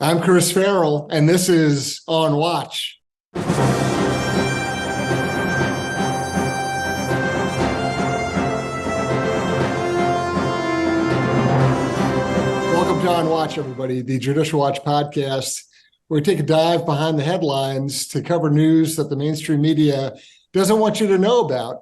I'm Chris Farrell, and this is On Watch. Welcome to On Watch, everybody, the Judicial Watch podcast, where we take a dive behind the headlines to cover news that the mainstream media doesn't want you to know about.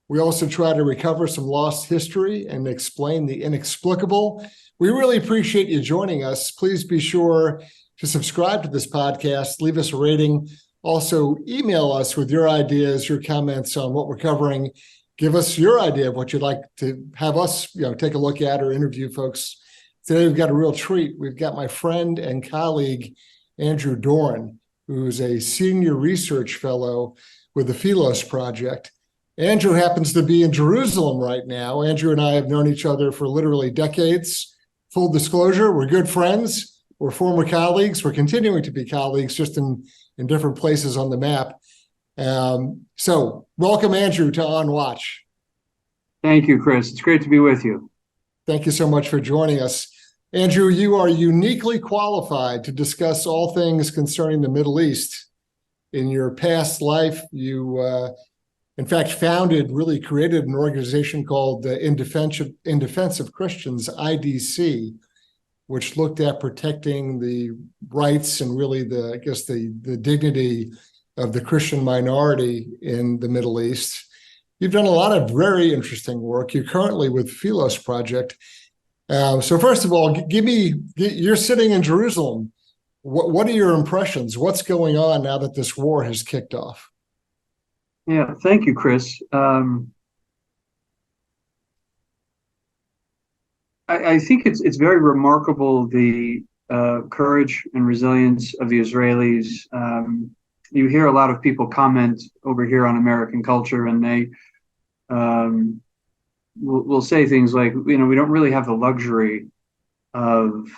We also try to recover some lost history and explain the inexplicable. We really appreciate you joining us. Please be sure to subscribe to this podcast, leave us a rating. Also, email us with your ideas, your comments on what we're covering. Give us your idea of what you'd like to have us, take a look at or interview folks. Today, we've got a real treat. We've got my friend and colleague, Andrew Doran, who's a senior research fellow with the Philos Project. Andrew happens to be in Jerusalem right now. Andrew and I have known each other for literally decades. Full disclosure, we're good friends. We're former colleagues. We're continuing to be colleagues, just in different places on the map. So welcome, Andrew, to On Watch. Thank you, Chris. It's great to be with you. Thank you so much for joining us. Andrew, you are uniquely qualified to discuss all things concerning the Middle East. In your past life, you in fact, created an organization called In Defense of Christians, IDC, which looked at protecting the rights and really the dignity of the Christian minority in the Middle East. You've done a lot of very interesting work. You're currently with Philos Project. So first of all, you're sitting in Jerusalem. What are your impressions? What's going on now that this war has kicked off? Yeah, thank you, Chris. I think it's very remarkable, the courage and resilience of the Israelis. You hear a lot of people comment over here on American culture, and they will say things like, we don't really have the luxury of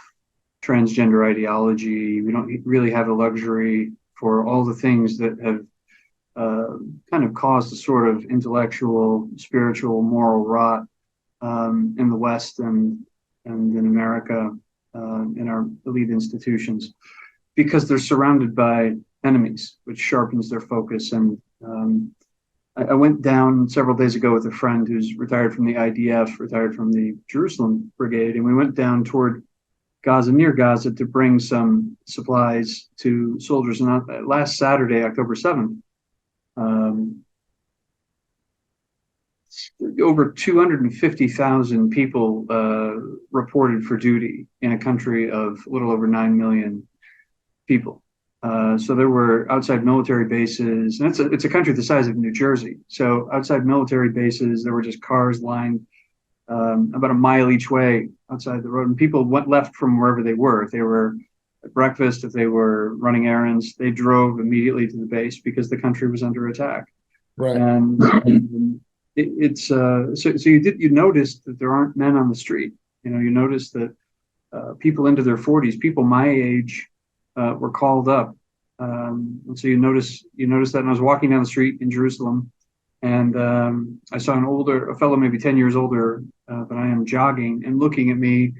transgender ideology. We don't really have the luxury for all the things that have kind of caused a sort of intellectual, spiritual, moral rot in the West and in America, in our elite institutions, because they're surrounded by enemies, which sharpens their focus. And I went down several days ago with a friend who's retired from the IDF, retired from the Jerusalem Brigade, and we went down toward Gaza, near Gaza, to bring some supplies to soldiers. And last Saturday, October 7th, over 250,000 people reported for duty in a country of a little over 9 million people. So there were outside military bases, and it's a country the size of New Jersey. So outside military bases, there were just cars lined about a mile each way outside the road, and people left from wherever they were. If they were at breakfast, if they were running errands, they drove immediately to the base because the country was under attack. Right. And you noticed that there aren't men on the street. You noticed that people into their 40s, people my age, were called up. And so you notice that. And I was walking down the street in Jerusalem, and I saw a fellow maybe 10 years older than I am, jogging and looking at me,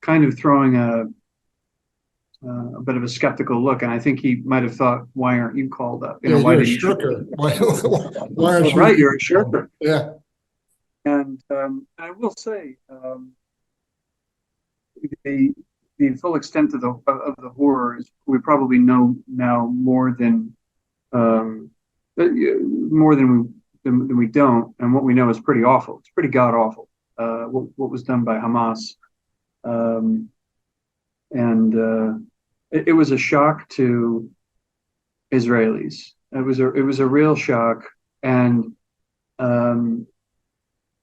kind of throwing a bit of a skeptical look. And I think he might have thought, "Why aren't you called up? You're why a did you?" shirker. Why aren't you? Right, you're a shirker. Yeah. And I will say, the full extent of the horrors, we probably know now more than we don't, and what we know is pretty awful. It's pretty god awful. What was done by Hamas, and it was a shock to Israelis. It was a real shock, and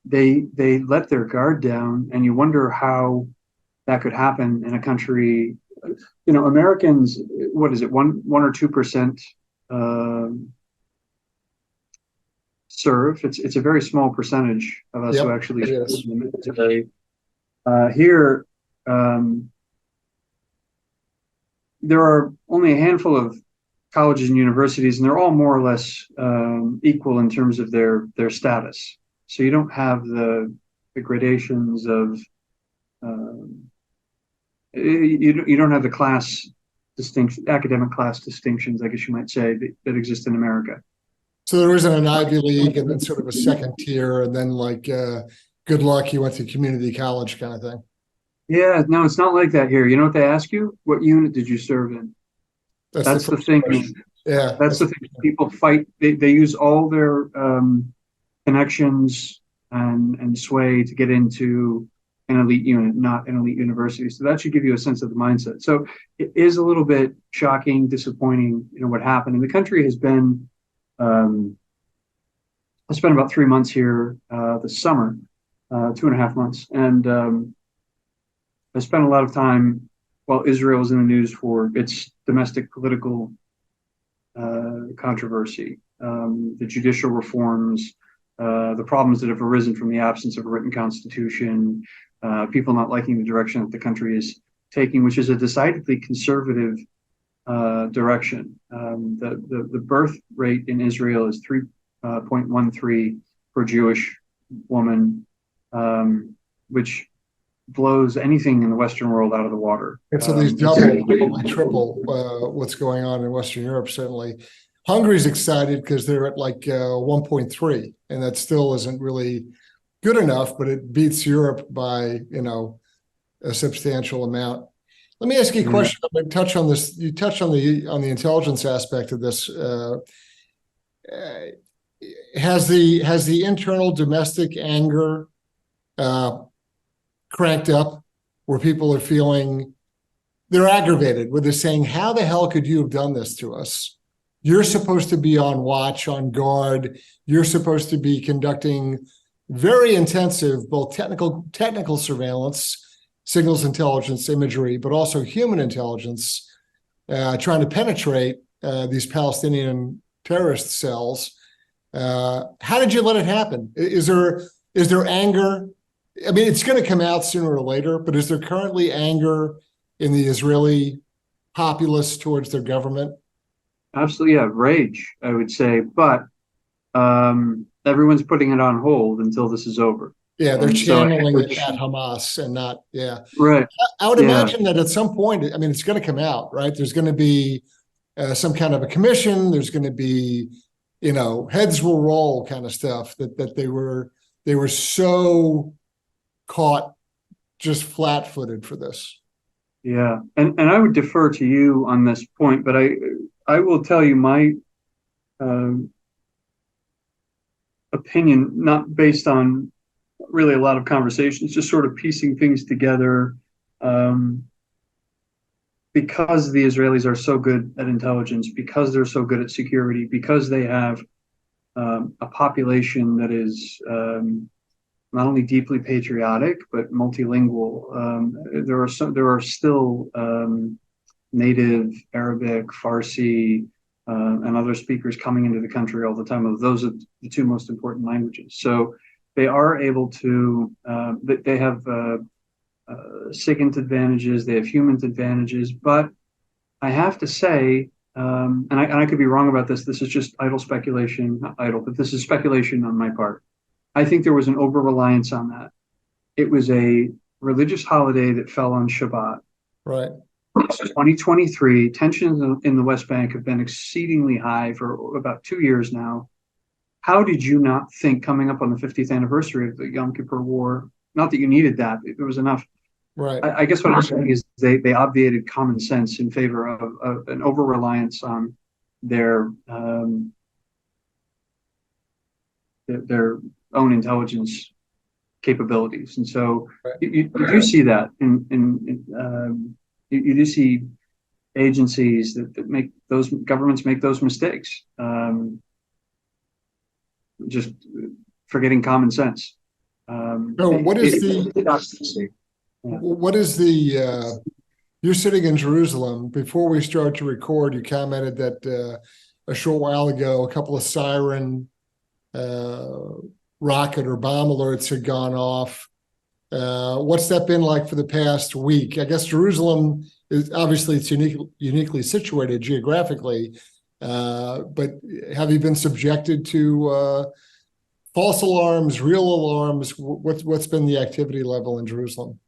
they let their guard down, and you wonder how that could happen in a country. Americans, what is it, 1 or 2% serve. It's a very small percentage of us who actually serve in the military. Here, there are only a handful of colleges and universities, and they're all more or less equal in terms of their status. So you don't have the gradations of you don't have the class academic class distinctions, I guess you might say, that exist in America. So there isn't an Ivy League and then sort of a second tier, and then like good luck, you went to community college kind of thing. Yeah, no, it's not like that here. You know what they ask you? What unit did you serve in? That's the thing. Yeah, that's the thing. People fight. They use all their connections and sway to get into an elite unit, not an elite university. So that should give you a sense of the mindset. So it is a little bit shocking, disappointing, what happened. And the country has been, I spent about 3 months here this summer, 2.5 months. And I spent a lot of time while Israel was in the news for its domestic political controversy, the judicial reforms, the problems that have arisen from the absence of a written constitution, people not liking the direction that the country is taking, which is a decidedly conservative direction. The birth rate in Israel is 3.13 per Jewish woman, which blows anything in the Western world out of the water. And so these double, triple what's going on in Western Europe, certainly. Hungary's excited because they're at like 1.3, and that still isn't really good enough, but it beats Europe by, a substantial amount. Let me ask you a question. I'm going to touch on this. You touched on the intelligence aspect of this. Has the internal domestic anger cranked up, where people are feeling they're aggravated, where they're saying, how the hell could you have done this to us? You're supposed to be on watch, on guard. You're supposed to be conducting very intensive, both technical surveillance, signals intelligence, imagery, but also human intelligence, trying to penetrate these Palestinian terrorist cells. How did you let it happen? Is there anger? I mean, it's going to come out sooner or later, but is there currently anger in the Israeli populace towards their government? Absolutely, yeah, rage, I would say, but everyone's putting it on hold until this is over. Yeah, they're channeling it at Hamas and not, yeah. Right. I would imagine that at some point, I mean, it's going to come out, right? There's going to be some kind of a commission. There's going to be, heads will roll kind of stuff that they were so caught just flat-footed for this. Yeah, and I would defer to you on this point, but I will tell you my opinion, not based on really a lot of conversations, just sort of piecing things together. Because the Israelis are so good at intelligence, because they're so good at security, because they have a population that is not only deeply patriotic but multilingual. There are still native Arabic, Farsi, and other speakers coming into the country all the time. Those are the two most important languages. So they are able to. They have SIGINT advantages. They have human advantages. But I have to say, and I could be wrong about this. This is just idle speculation, not idle, but this is speculation on my part. I think there was an over-reliance on that. It was a religious holiday that fell on Shabbat. Right. 2023, tensions in the West Bank have been exceedingly high for about 2 years now. How did you not think, coming up on the 50th anniversary of the Yom Kippur War, not that you needed that, there was enough. Right. I guess what I'm saying is they obviated common sense in favor of an over-reliance on their own intelligence capabilities. And so you do see that you do see agencies that make those governments make those mistakes, just forgetting common sense. What is the you're sitting in Jerusalem. Before we start to record, you commented that a short while ago, a couple of siren rocket or bomb alerts had gone off. What's that been like for the past week? I guess Jerusalem is obviously it's uniquely situated geographically, but have you been subjected to false alarms, real alarms? What's been the activity level in Jerusalem?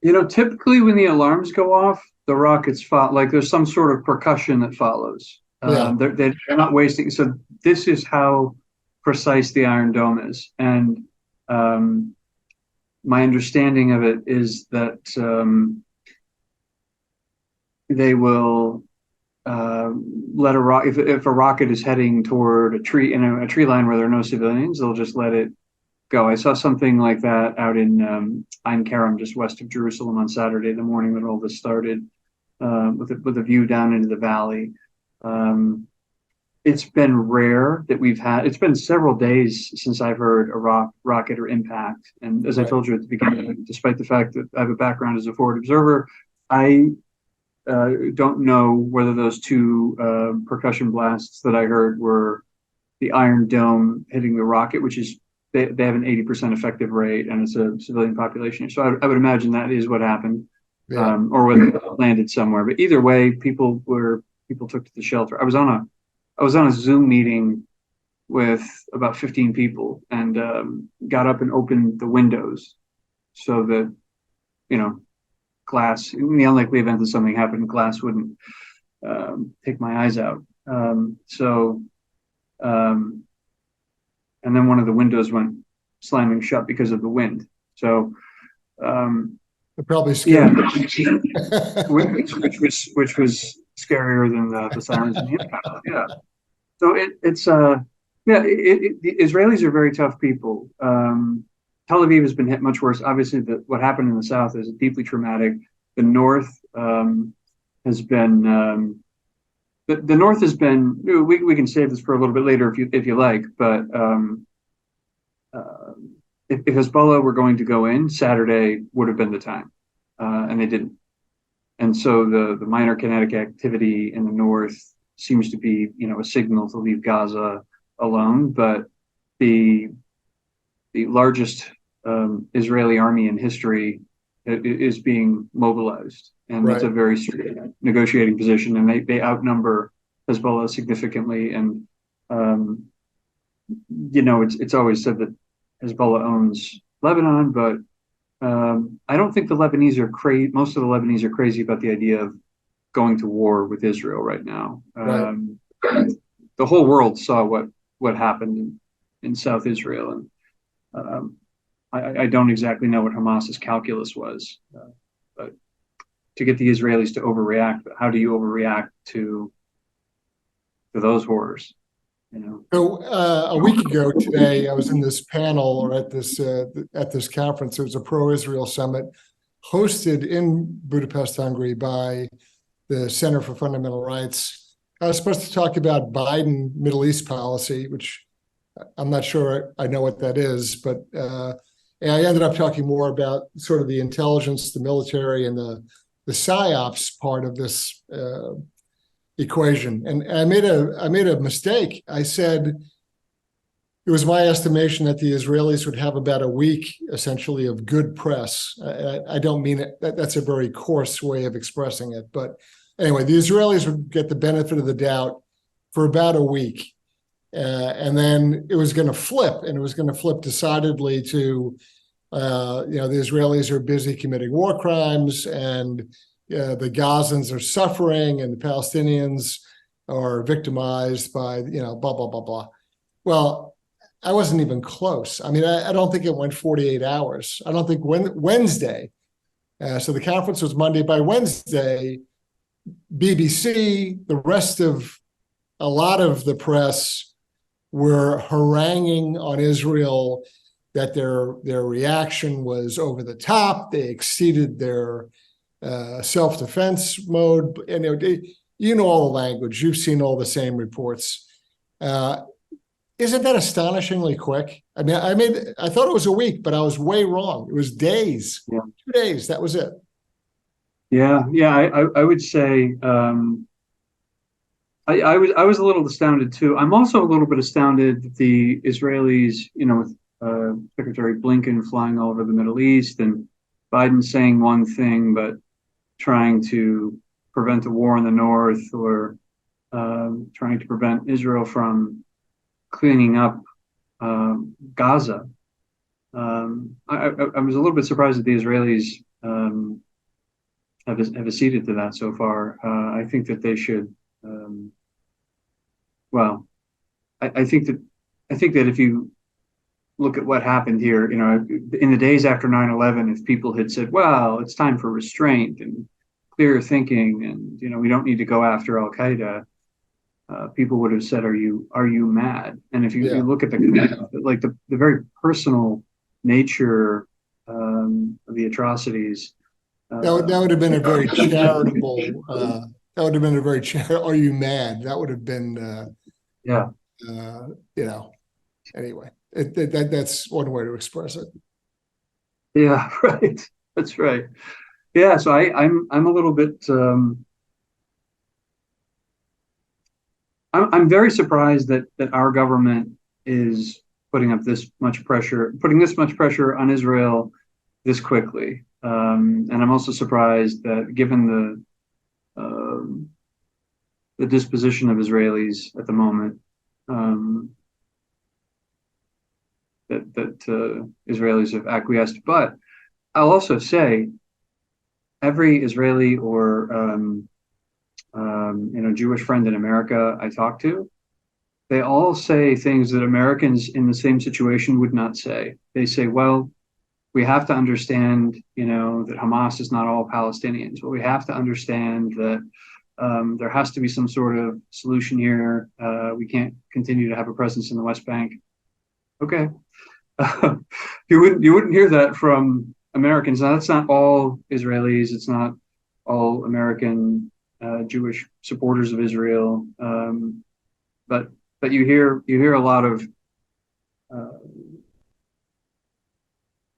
Typically when the alarms go off, the rockets like there's some sort of percussion that follows. Yeah. They're not wasting. So this is how precise the Iron Dome is, and my understanding of it is that they will let if a rocket is heading toward a tree in a tree line where there are no civilians, they'll just let it go. I saw something like that out in Ein Kerem, just west of Jerusalem, on Saturday, the morning that all this started, with a view down into the valley. It's been rare that it's been several days since I've heard a rocket or impact. And as I told you at the beginning, despite the fact that I have a background as a forward observer, I don't know whether those two percussion blasts that I heard were the Iron Dome hitting the rocket, which is they have an 80% effective rate, and it's a civilian population. So I would imagine that is what happened, or whether it landed somewhere. But either way, people took to the shelter. I was on a Zoom meeting with about 15 people, and got up and opened the windows so that, glass, in the unlikely event that something happened, glass wouldn't take my eyes out. And then one of the windows went slamming shut because of the wind. So It probably scared which was scarier than the sirens and the impact. Yeah. So the Israelis are very tough people. Tel Aviv has been hit much worse. Obviously, what happened in the south is deeply traumatic. The north has been. The north has been. We can save this for a little bit later if you like. But if Hezbollah were going to go in, Saturday would have been the time, and they didn't. And so the minor kinetic activity in the north seems to be, a signal to leave Gaza alone. But the largest Israeli army in history is being mobilized, and that's a very strict negotiating position, and they outnumber Hezbollah significantly. And it's always said that Hezbollah owns Lebanon, but I don't think the Lebanese are crazy. Most of the Lebanese are crazy about the idea of going to war with Israel right now. The whole world saw what happened in South Israel, and I don't exactly know what Hamas's calculus was, but to get the Israelis to overreact, how do you overreact to those horrors? So a week ago today, I was in this panel, or at this conference. There was a pro-Israel summit hosted in Budapest, Hungary, by the Center for Fundamental Rights. I was supposed to talk about Biden Middle East policy, which I'm not sure I know what that is, but and I ended up talking more about sort of the intelligence, the military, and the psyops part of this equation. And I made a mistake. I said it was my estimation that the Israelis would have about a week, essentially, of good press. I don't mean it. That's a very coarse way of expressing it. But anyway, the Israelis would get the benefit of the doubt for about a week. And then it was going to flip, and it was going to flip decidedly to, the Israelis are busy committing war crimes, and the Gazans are suffering, and the Palestinians are victimized by, blah, blah, blah, blah. Well, I wasn't even close. I mean, I don't think it went 48 hours. I don't think Wednesday. So the conference was Monday. By Wednesday, BBC, the rest of a lot of the press were haranguing on Israel that their reaction was over the top. They exceeded their self-defense mode. And all the language. You've seen all the same reports. Isn't that astonishingly quick? I mean, I thought it was a week, but I was way wrong. It was days. Yeah. 2 days. That was it. Yeah. I would say I was a little astounded too. I'm also a little bit astounded that the Israelis, with Secretary Blinken flying all over the Middle East, and Biden saying one thing but trying to prevent a war in the north, or trying to prevent Israel from cleaning up Gaza. I was a little bit surprised that the Israelis have acceded to that so far. I think that they should. Well, I think that if you look at what happened here, in the days after 9/11, if people had said, well, it's time for restraint and clear thinking, and we don't need to go after Al Qaeda, people would have said, are you mad? And if you look at the very personal nature of the atrocities, that would have been a very charitable. That would have been a very are you mad? That would have been anyway. That's one way to express it. Yeah, right. That's right. Yeah, so I'm a little bit. I'm very surprised that our government is putting this much pressure on Israel this quickly, and I'm also surprised that given the disposition of Israelis at the moment, that Israelis have acquiesced. But I'll also say, every Israeli or Jewish friend in America I talk to, they all say things that Americans in the same situation would not say. They say, well, we have to understand, that Hamas is not all Palestinians, but we have to understand that there has to be some sort of solution here. We can't continue to have a presence in the West Bank. Okay. You wouldn't hear that from Americans. Now, that's not all Israelis. It's not all American Jewish supporters of Israel. But you hear a lot of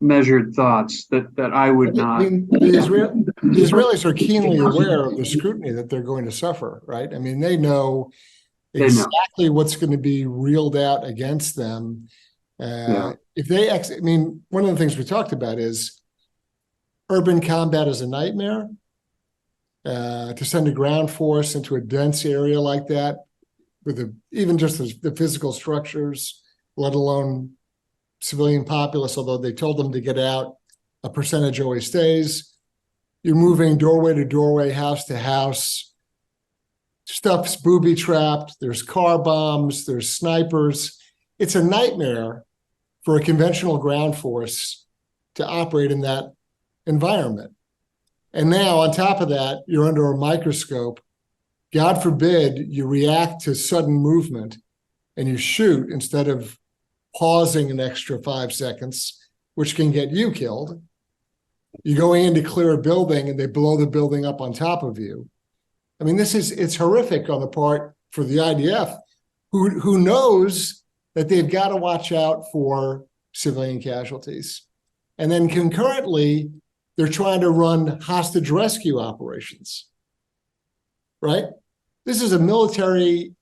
measured thoughts that I would not. I mean, the Israelis are keenly aware of the scrutiny that they're going to suffer, right? I mean, they know exactly what's going to be reeled out against them. If they one of the things we talked about is urban combat is a nightmare. To send a ground force into a dense area like that, with even just the physical structures, let alone civilian populace, although they told them to get out, a percentage always stays. You're moving doorway to doorway, house to house. Stuff's booby-trapped. There's car bombs. There's snipers. It's a nightmare for a conventional ground force to operate in that environment. And now, on top of that, you're under a microscope. God forbid you react to sudden movement and you shoot instead of pausing an extra 5 seconds, which can get you killed. You're going in to clear a building and they blow the building up on top of you. I mean, it's horrific on the part for the IDF, who knows that they've got to watch out for civilian casualties. And then concurrently, they're trying to run hostage rescue operations, right? This is a military,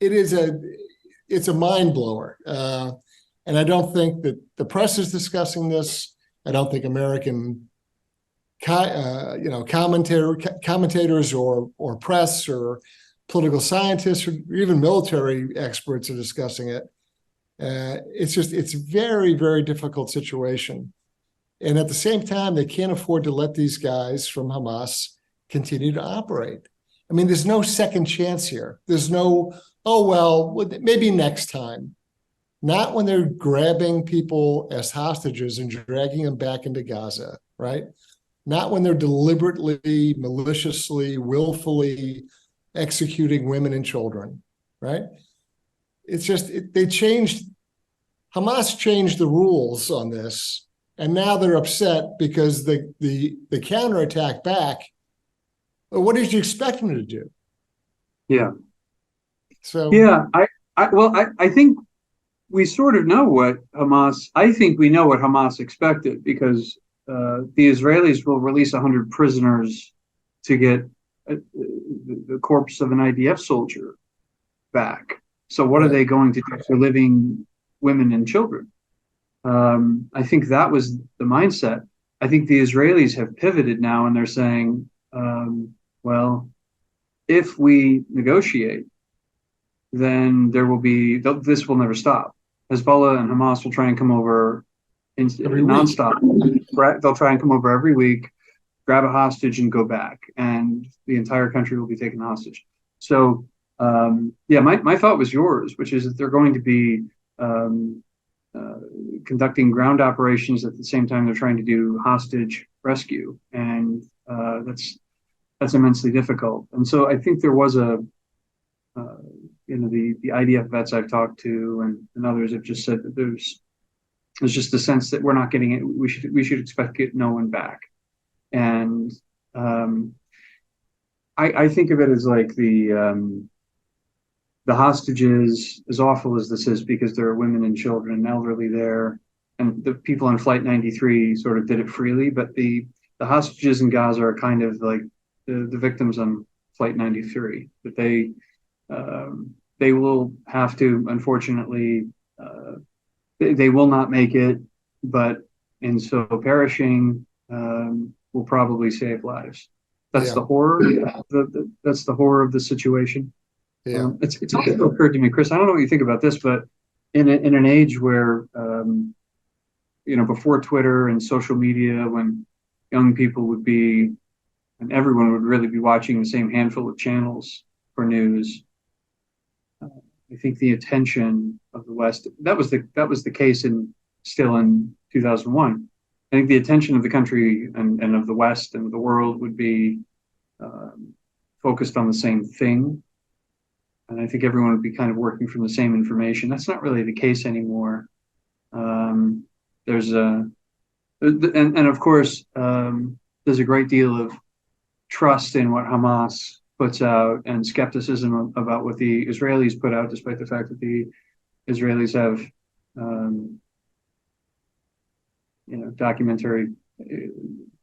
it's a mind blower. And I don't think that the press is discussing this. I don't think American commentators or press or political scientists or even military experts are discussing it. It's a very, very difficult situation. And at the same time, they can't afford to let these guys from Hamas continue to operate. I mean, there's no second chance here. There's no, maybe next time. Not when they're grabbing people as hostages and dragging them back into Gaza, right? Not when they're deliberately, maliciously, willfully executing women and children, right? It's just, Hamas changed the rules on this. And now they're upset because the counterattack back. What did you expect them to do? Yeah. So yeah, I think we sort of know what Hamas. I think we know what Hamas expected because the Israelis will release 100 prisoners to get the corpse of an IDF soldier back. So what are they going to do for living women and children? I think that was the mindset. I think the Israelis have pivoted now and they're saying, well, if we negotiate, then this will never stop. Hezbollah and Hamas will try and come over nonstop. They'll try and come over every week. grab a hostage and go back, and the entire country will be taken hostage. So my thought was yours, which is that they're going to be conducting ground operations at the same time they're trying to do hostage rescue, and that's immensely difficult. And so I think there was the IDF vets I've talked to and others have just said that there's just a sense that we're not getting it. We should expect to get no one back. And I think of it as like the hostages, as awful as this is, because there are women and children and elderly there, and the people on Flight 93 sort of did it freely, but the hostages in Gaza are kind of like the victims on Flight 93, that they will have to, unfortunately, they will not make it, but in so perishing, will probably save lives. That's the horror. That's the horror of the situation. Yeah. It's also occurred to me, Chris, I don't know what you think about this, but in an age where, before Twitter and social media, when young people would be, and everyone would really be watching the same handful of channels for news, I think the attention of the West, that was the case still in 2001. I think the attention of the country and of the West and the world would be focused on the same thing. And I think everyone would be kind of working from the same information. That's not really the case anymore. And of course, there's a great deal of trust in what Hamas puts out and skepticism about what the Israelis put out, despite the fact that the Israelis have, documentary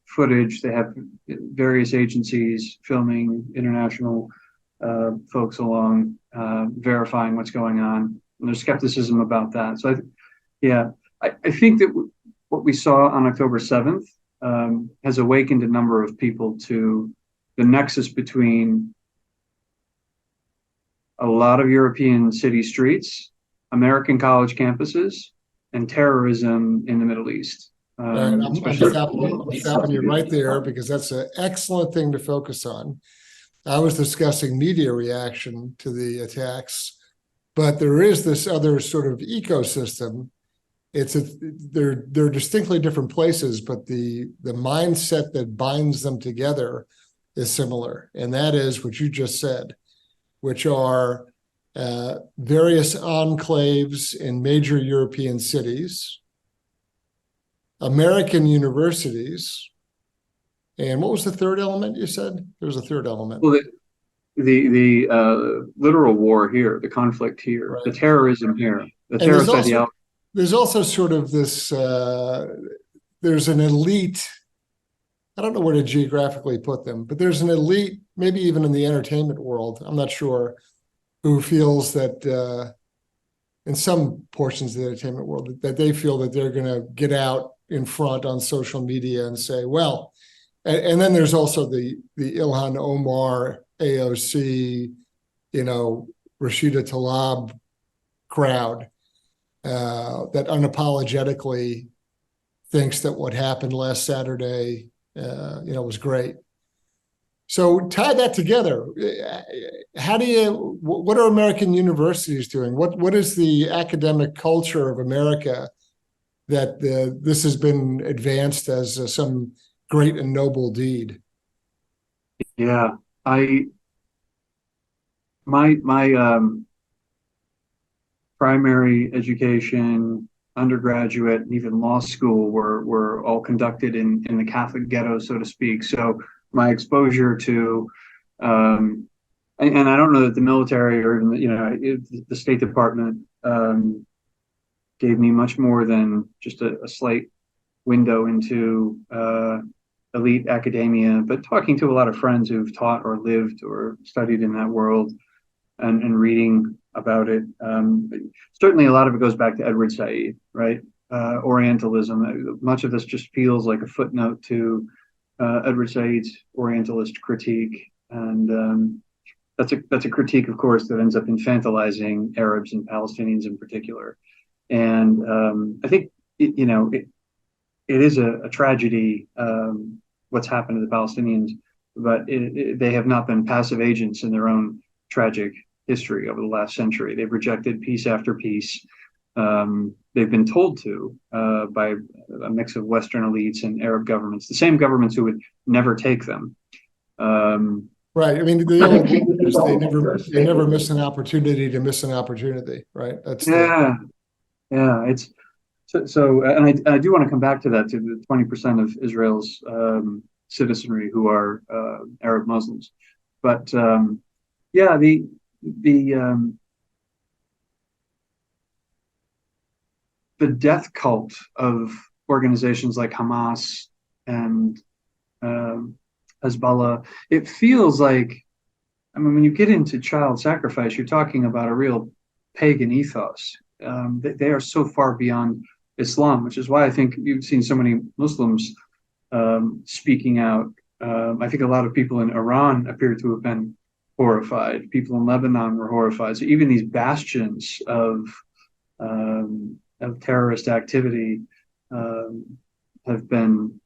footage. They have various agencies filming international folks along, verifying what's going on. And there's skepticism about that. So I think that what we saw on October 7th has awakened a number of people to the nexus between a lot of European city streets, American college campuses, and terrorism in the Middle East. I'm stopping you right there, because that's an excellent thing to focus on. I was discussing media reaction to the attacks, but there is this other sort of ecosystem. They're distinctly different places, but the mindset that binds them together is similar, and that is what you just said, which are various enclaves in major European cities, American universities, and what was the third element you said? There was a third element. Well, the literal war here, the conflict here, right. The terrorism here, the terrorist ideology. There's also sort of this, there's an elite, I don't know where to geographically put them, but there's an elite, maybe even in the entertainment world, I'm not sure, who feels that in some portions of the entertainment world, that they feel that they're going to get out in front on social media and say, well, and then there's also the Ilhan Omar, AOC, Rashida Tlaib crowd that unapologetically thinks that what happened last Saturday, was great. So tie that together. What are American universities doing? What is the academic culture of America that this has been advanced as some great and noble deed? Yeah, my primary education, undergraduate, and even law school were all conducted in the Catholic ghetto, so to speak. So my exposure to, and I don't know that the military or even the State Department gave me much more than just a slight window into elite academia, but talking to a lot of friends who've taught or lived or studied in that world and reading about it. Certainly a lot of it goes back to Edward Said, right? Orientalism. Much of this just feels like a footnote to Edward Said's Orientalist critique. And that's a critique, of course, that ends up infantilizing Arabs and Palestinians in particular. And I think, it is a tragedy what's happened to the Palestinians, but they have not been passive agents in their own tragic history over the last century. They've rejected peace after peace. They've been told to by a mix of Western elites and Arab governments, the same governments who would never take them. Right. I mean, the old is they never miss an opportunity to miss an opportunity. Right. That's yeah. It's and I do want to come back to that, to the 20% of Israel's citizenry who are Arab Muslims, but yeah, the death cult of organizations like Hamas and Hezbollah, it feels like, I mean, when you get into child sacrifice, you're talking about a real pagan ethos. They are so far beyond Islam, which is why I think you've seen so many Muslims speaking out. I think a lot of people in Iran appear to have been horrified. People in Lebanon were horrified. So even these bastions of terrorist activity have been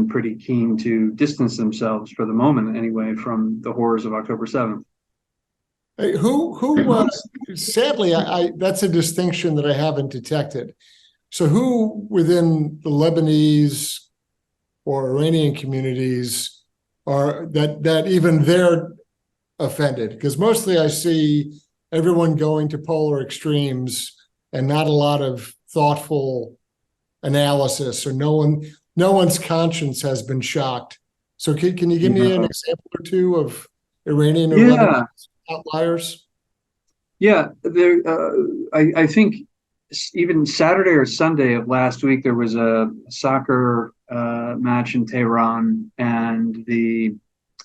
pretty keen to distance themselves, for the moment anyway, from the horrors of October 7th. Who sadly, that's a distinction that I haven't detected. So who within the Lebanese or Iranian communities are that even they're offended? Because mostly I see everyone going to polar extremes and not a lot of thoughtful analysis, or no one's conscience has been shocked. So can you give me an example or two of Iranian or Lebanese outliers? Yeah, there. I think even Saturday or Sunday of last week, there was a soccer match in Tehran, and the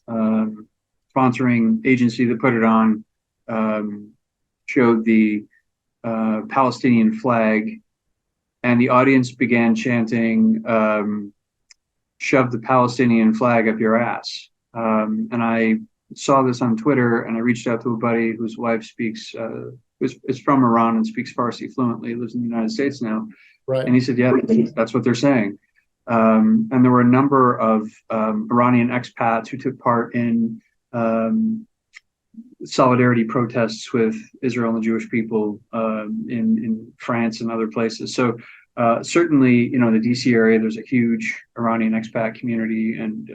sponsoring agency that put it on showed the Palestinian flag, and the audience began chanting, "Shove the Palestinian flag up your ass." And I saw this on Twitter, and I reached out to a buddy whose wife is from Iran and speaks Farsi fluently, lives in the United States now. Right. And he said, yeah, that's what they're saying. And there were a number of Iranian expats who took part in solidarity protests with Israel and the Jewish people in France and other places. So certainly, the DC area, there's a huge Iranian expat community, and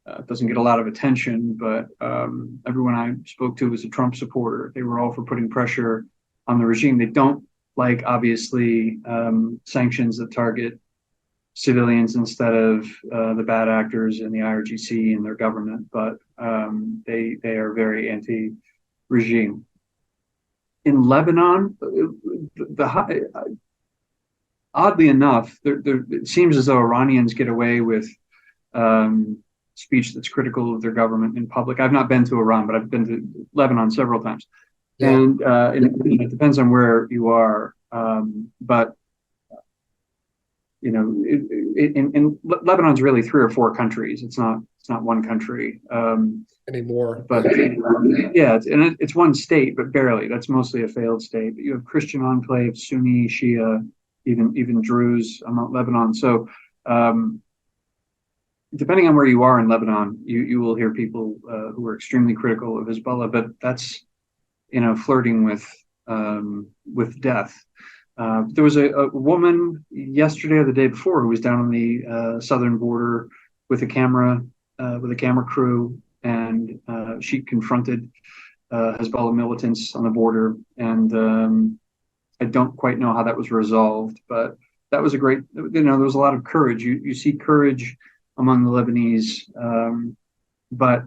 it doesn't get a lot of attention, but everyone I spoke to was a Trump supporter. They were all for putting pressure on the regime. They don't like, obviously, sanctions that target civilians instead of the bad actors in the IRGC and their government, but they are very anti-regime. In Lebanon, oddly enough, it seems as though Iranians get away with speech that's critical of their government in public. I've not been to Iran, but I've been to Lebanon several times. Yeah. And it depends on where you are. But in Lebanon's really 3 or 4 countries. It's not one country anymore. But yeah, it's one state, but barely. That's mostly a failed state. But you have Christian enclaves, Sunni, Shia, even Druze among Lebanon. So depending on where you are in Lebanon, you will hear people who are extremely critical of Hezbollah, but that's flirting with death. There was a woman yesterday or the day before who was down on the southern border with a camera crew, and she confronted Hezbollah militants on the border, and I don't quite know how that was resolved, but that was a great. There was a lot of courage. You see courage among the Lebanese, but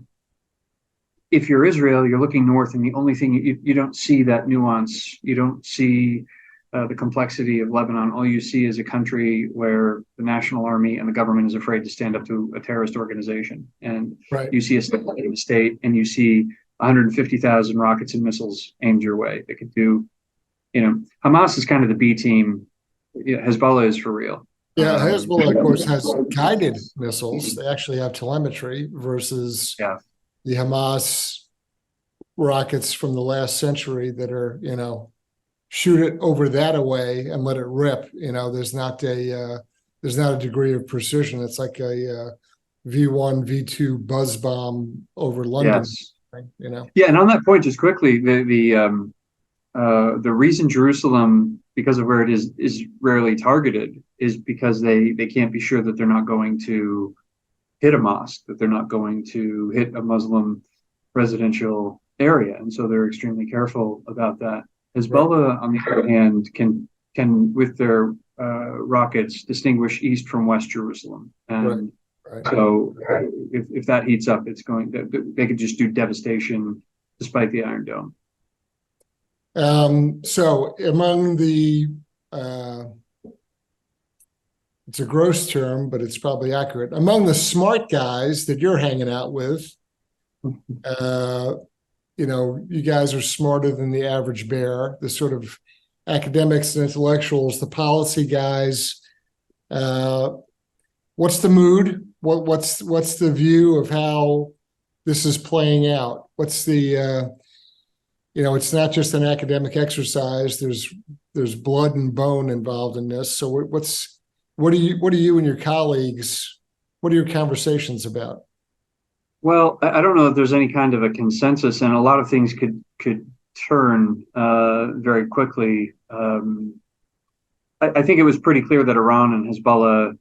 if you're Israel, you're looking north, and the only thing you don't see that nuance. You don't see the complexity of Lebanon. All you see is a country where the national army and the government is afraid to stand up to a terrorist organization. And right. You see a state, and you see 150,000 rockets and missiles aimed your way. They could do, Hamas is kind of the B team. Hezbollah is for real. Yeah, Hezbollah, of course, has guided missiles. They actually have telemetry versus the Hamas rockets from the last century that are, shoot it over that away and let it rip. There's not a there's not a degree of precision. It's like a V1, V2 buzz bomb over London. Yes. Right? Yeah, and on that point, just quickly, the reason Jerusalem, because of where it is rarely targeted, is because they can't be sure that they're not going to hit a mosque, that they're not going to hit a Muslim residential area, and so they're extremely careful about that. Hezbollah, on the other hand, can with their rockets distinguish East from West Jerusalem, and right. so if that heats up, they could just do devastation despite the Iron Dome. So among the it's a gross term, but it's probably accurate. Among the smart guys that you're hanging out with, you guys are smarter than the average bear, the sort of academics and intellectuals, the policy guys. What's the mood? What's the view of how this is playing out? What's the it's not just an academic exercise. There's blood and bone involved in this. So what are you and your colleagues? What are your conversations about? Well, I don't know if there's any kind of a consensus, and a lot of things could turn very quickly. I think it was pretty clear that Iran and Hezbollah,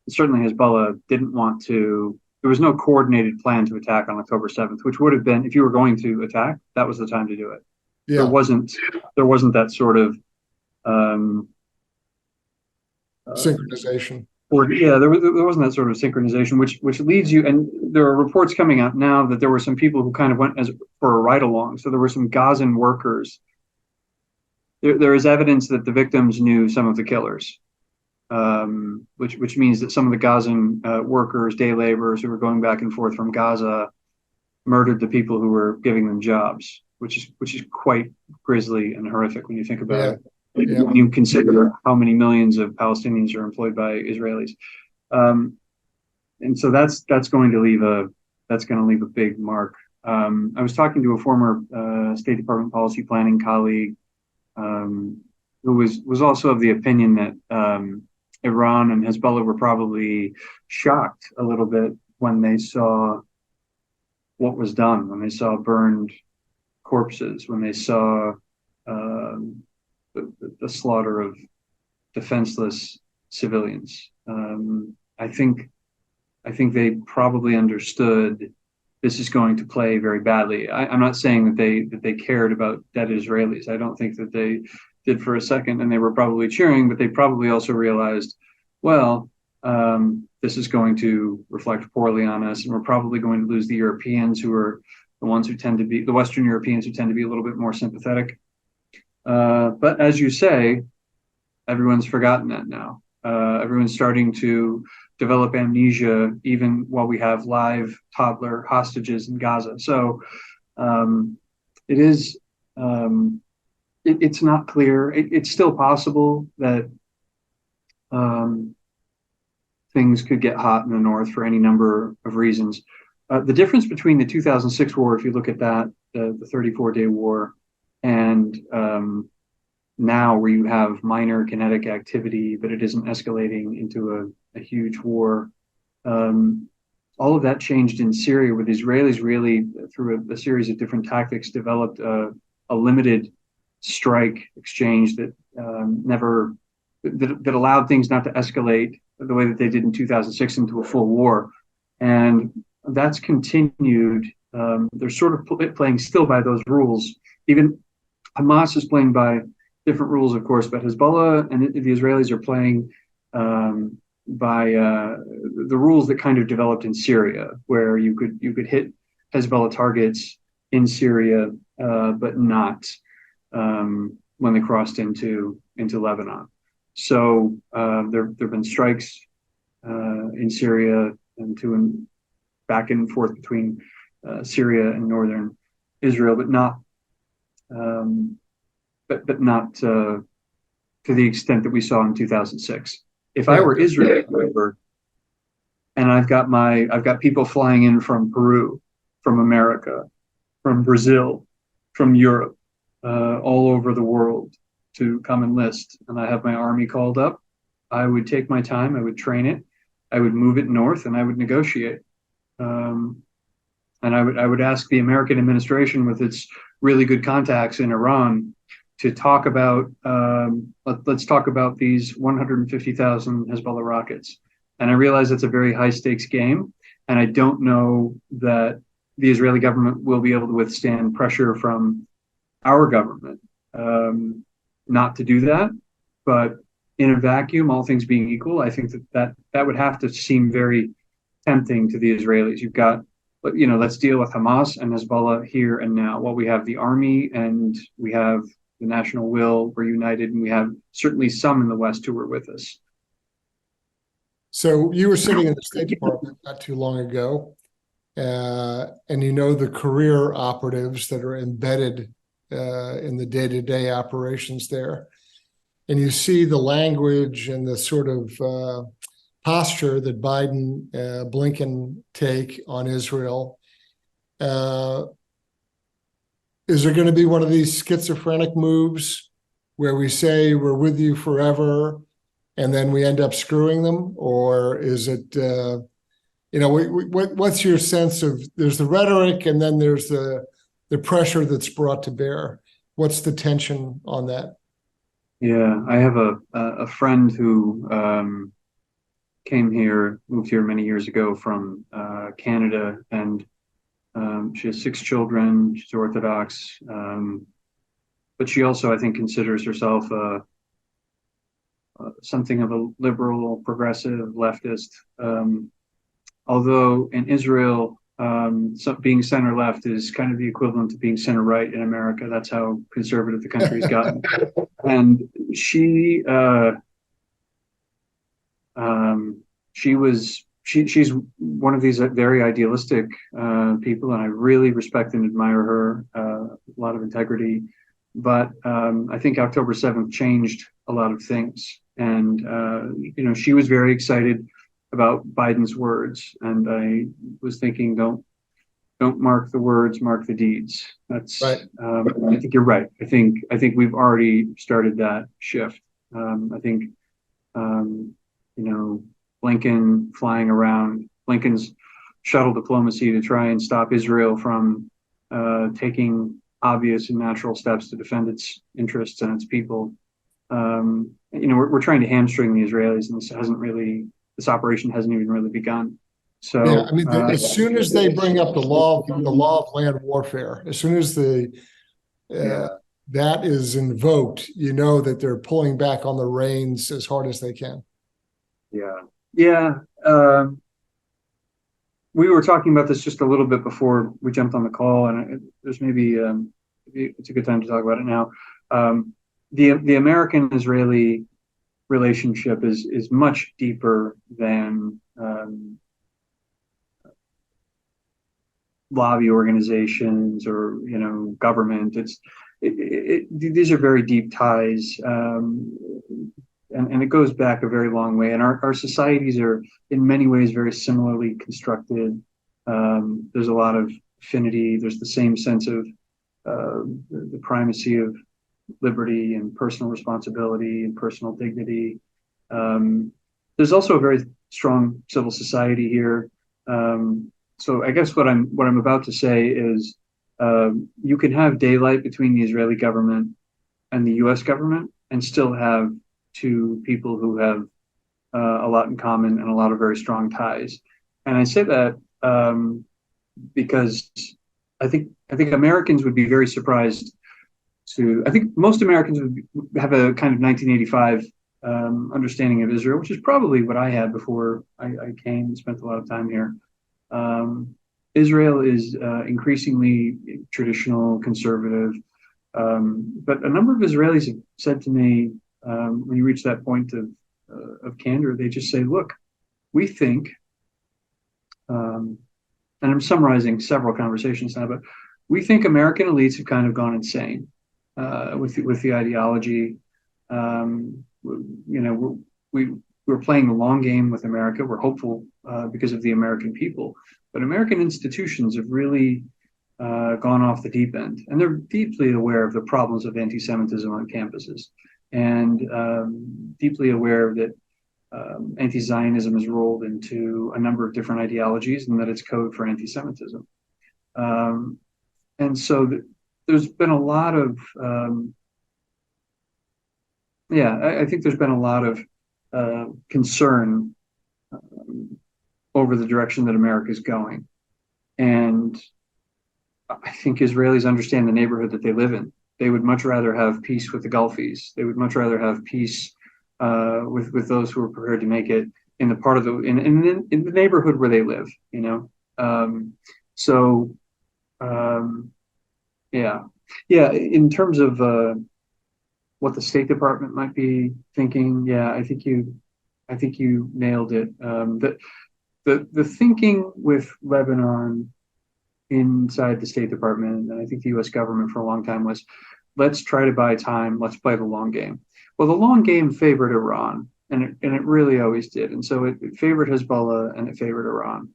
certainly Hezbollah, didn't want to. There was no coordinated plan to attack on October 7th, which would have been, if you were going to attack, that was the time to do it. Yeah. There wasn't that sort of synchronization. There wasn't that sort of synchronization, which leads you, and there are reports coming out now that there were some people who kind of went for a ride along. So there were some Gazan workers. There is evidence that the victims knew some of the killers. Which means that some of the Gazan workers, day laborers who were going back and forth from Gaza, murdered the people who were giving them jobs, which is quite grisly and horrific when you think about it. Yeah. When you consider how many millions of Palestinians are employed by Israelis, and so that's going to leave a big mark. I was talking to a former State Department policy planning colleague who was also of the opinion that Iran and Hezbollah were probably shocked a little bit when they saw what was done, when they saw burned corpses, when they saw the slaughter of defenseless civilians. I think they probably understood this is going to play very badly. I'm not saying that they cared about dead Israelis. I don't think that they did for a second, and they were probably cheering, but they probably also realized, well, this is going to reflect poorly on us, and we're probably going to lose the Europeans, who are the ones who tend to be the Western Europeans, who tend to be a little bit more sympathetic. But as you say, everyone's forgotten that now. Everyone's starting to develop amnesia, even while we have live toddler hostages in Gaza. So it is. It's not clear. It's still possible that things could get hot in the north for any number of reasons. The difference between the 2006 war, if you look at that, the 34-day war, and now, where you have minor kinetic activity, but it isn't escalating into a huge war. All of that changed in Syria, where the Israelis really, through a series of different tactics, developed a limited strike exchange that that allowed things not to escalate the way that they did in 2006 into a full war, and that's continued. They're sort of playing still by those rules. Even Hamas is playing by different rules, of course, but Hezbollah and the Israelis are playing by the rules that kind of developed in Syria, where you could hit Hezbollah targets in Syria, but not when they crossed into Lebanon. So there've been strikes in Syria and back and forth between Syria and northern Israel, but not to the extent that we saw in 2006. If I were Israel, however, and I've got people flying in from Peru, from America, from Brazil, from Europe, all over the world to come enlist, and I have my army called up, I would take my time, I would train it, I would move it north, and I would negotiate. And I would ask the American administration, with its really good contacts in Iran, to talk about let's talk about these 150,000 Hezbollah rockets. And I realize that's a very high stakes game, and I don't know that the Israeli government will be able to withstand pressure from our government not to do that. But in a vacuum, all things being equal, I think that would have to seem very tempting to the Israelis. You've got, let's deal with Hamas and Hezbollah here and now. Well, we have the army and we have the national will. We're united, and we have certainly some in the West who are with us. So you were sitting in the State Department not too long ago, and you know the career operatives that are embedded in the day-to-day operations there. And you see the language and the sort of posture that Biden, Blinken take on Israel. Is there going to be one of these schizophrenic moves where we say we're with you forever and then we end up screwing them? Or is it, what's your sense of, there's the rhetoric and then there's the pressure that's brought to bear? What's the tension on that? Yeah, I have a friend who moved here many years ago from Canada, and she has 6 children. She's Orthodox, but she also, I think, considers herself something of a liberal, progressive, leftist. Although in Israel, being center left is kind of the equivalent to being center right in America. That's how conservative the country's gotten. And she's one of these very idealistic people, and I really respect and admire her. A lot of integrity, but I think October 7th changed a lot of things, and she was very excited about Biden's words, and I was thinking, don't mark the words, mark the deeds. That's right. I think you're right. I think we've already started that shift. I think Blinken flying around, Blinken's shuttle diplomacy to try and stop Israel from taking obvious and natural steps to defend its interests and its people. We're trying to hamstring the Israelis, and this operation hasn't even really begun. So yeah, I mean, as soon as they bring up the law of land warfare, as soon as that is invoked, that they're pulling back on the reins as hard as they can. Yeah. We were talking about this just a little bit before we jumped on the call, and there's maybe it's a good time to talk about it now. The American-Israeli relationship is much deeper than lobby organizations or government. These are very deep ties, and it goes back a very long way. And our societies are in many ways very similarly constructed. There's a lot of affinity. There's the same sense of the primacy of liberty and personal responsibility and personal dignity. There's also a very strong civil society here. So I guess what I'm about to say is you can have daylight between the Israeli government and the U.S. government and still have two people who have a lot in common and a lot of very strong ties. And I say that because I think Americans would be very surprised I think most Americans would have a kind of 1985 understanding of Israel, which is probably what I had before I came and spent a lot of time here. Israel is increasingly traditional, conservative, but a number of Israelis have said to me, when you reach that point of candor, they just say, look, we think, and I'm summarizing several conversations now, but we think American elites have kind of gone insane with the ideology. We're playing the long game with America. We're hopeful because of the American people, but American institutions have really gone off the deep end, and they're deeply aware of the problems of anti-Semitism on campuses, and deeply aware that anti-Zionism is rolled into a number of different ideologies, and that it's code for anti-Semitism. And so there's been a lot of, I think there's been a lot of concern over the direction that America is going. And I think Israelis understand the neighborhood that they live in. They would much rather have peace with the Gulfies. They would much rather have peace with those who are prepared to make it in the part of the in the neighborhood where they live. In terms of what the State Department might be thinking, I think you nailed it. The thinking with Lebanon inside the State Department, and I think the U.S. government for a long time, was, let's try to buy time, let's play the long game. Well, the long game favored Iran, and it really always did. And so it favored Hezbollah and it favored Iran.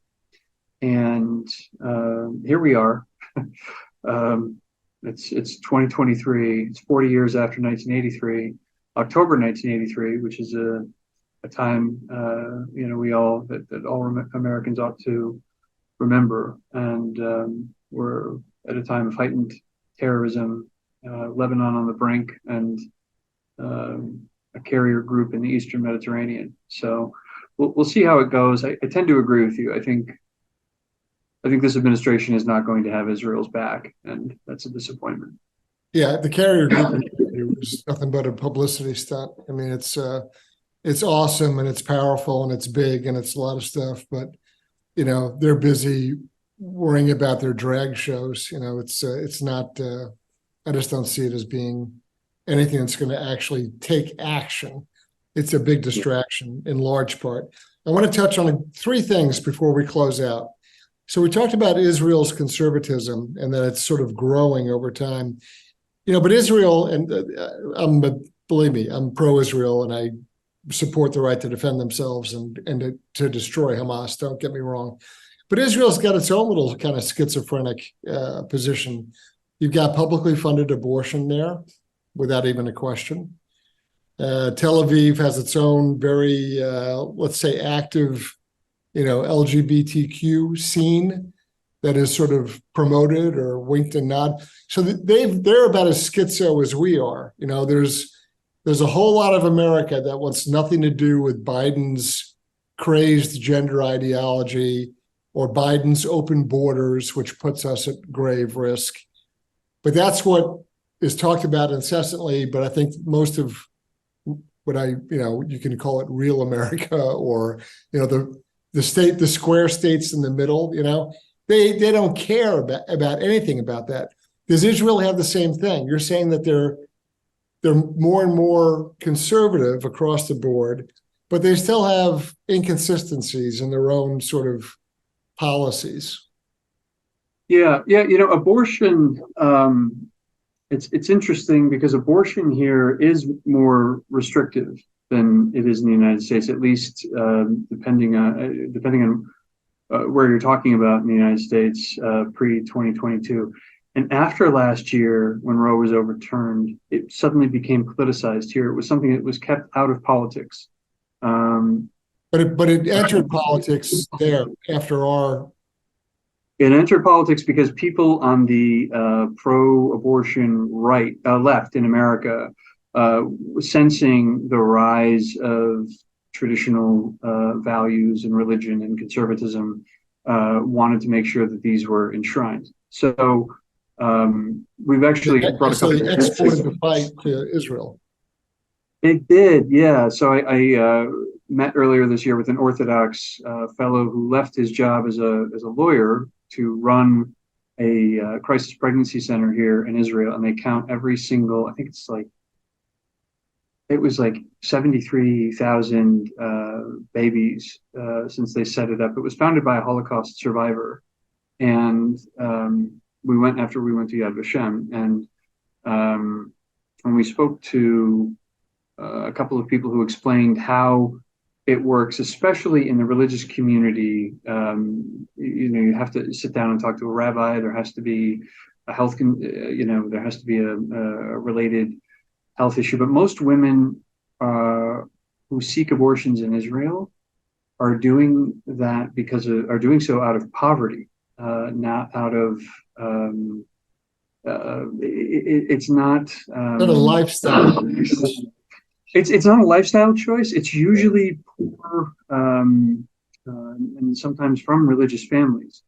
And here we are. It's 2023. It's 40 years after 1983, October 1983, which is a time we all that all Americans ought to remember. And we're at a time of heightened terrorism, Lebanon on the brink, and a carrier group in the Eastern Mediterranean. So we'll see how it goes. I tend to agree with you. I think this administration is not going to have Israel's back, and that's a disappointment. Yeah, the carrier group was nothing but a publicity stunt. I mean, it's awesome and it's powerful and it's big and it's a lot of stuff, but they're busy worrying about their drag shows. It's not. I just don't see it as being anything that's going to actually take action. It's a big distraction in large part. I want to touch on three things before we close out. So we talked about Israel's conservatism and that it's sort of growing over time. But Israel, and believe me, I'm pro-Israel and I support the right to defend themselves and to destroy Hamas. Don't get me wrong. But Israel's got its own little kind of schizophrenic position. You've got publicly funded abortion there without even a question. Tel Aviv has its own very, let's say, active, LGBTQ scene that is sort of promoted or winked and nod. So they're about as schizo as we are. There's a whole lot of America that wants nothing to do with Biden's crazed gender ideology or Biden's open borders, which puts us at grave risk. But that's what is talked about incessantly. But I think most of what you can call it real America, or, the square states in the middle, they don't care about anything about that. Does Israel have the same thing? You're saying that they're more and more conservative across the board, but they still have inconsistencies in their own sort of policies. Yeah. Abortion, it's interesting because abortion here is more restrictive than it is in the United States, at least depending on where you're talking about in the United States pre-2022. And after last year, when Roe was overturned, it suddenly became politicized here. It was something that was kept out of politics. But it entered politics there after our. It entered politics because people on the pro-abortion left in America, sensing the rise of traditional values and religion and conservatism, wanted to make sure that these were enshrined. So we've actually brought exported the fight to Israel. It did, yeah. So I met earlier this year with an Orthodox fellow who left his job as a lawyer to run a crisis pregnancy center here in Israel, and they count every single. I think it was like 73,000 babies since they set it up. It was founded by a Holocaust survivor, and we went to Yad Vashem, and when we spoke to a couple of people who explained how it works, especially in the religious community. You have to sit down and talk to a rabbi. There has to be a health, there has to be a related health issue. But most women who who seek abortions in Israel are doing that are doing so out of poverty, not out of it's not Not a lifestyle. it's not a lifestyle choice. It's usually poor and sometimes from religious families.